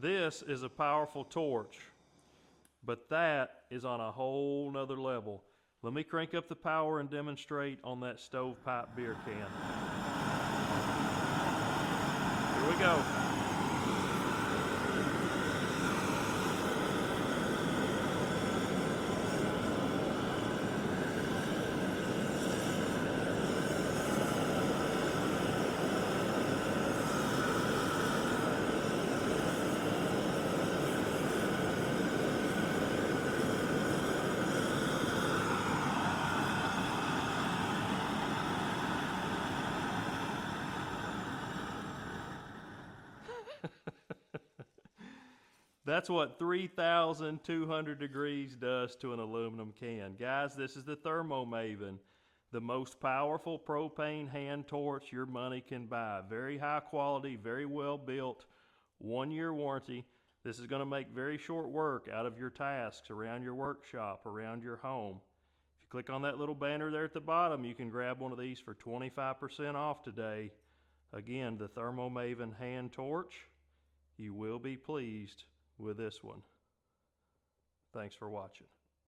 This is a powerful torch, but that is on a whole nother level. Let me crank up the power and demonstrate on that stovepipe beer can. Here we go. That's what 3,200 degrees does to an aluminum can. Guys, this is the Thermo Maven, the most powerful propane hand torch your money can buy. Very high quality, very well built, 1-year warranty. This is going to make very short work out of your tasks around your workshop, around your home. If you click on that little banner there at the bottom, you can grab one of these for 25% off today. Again, the Thermo Maven hand torch. You will be pleased with this one. Thanks for watching.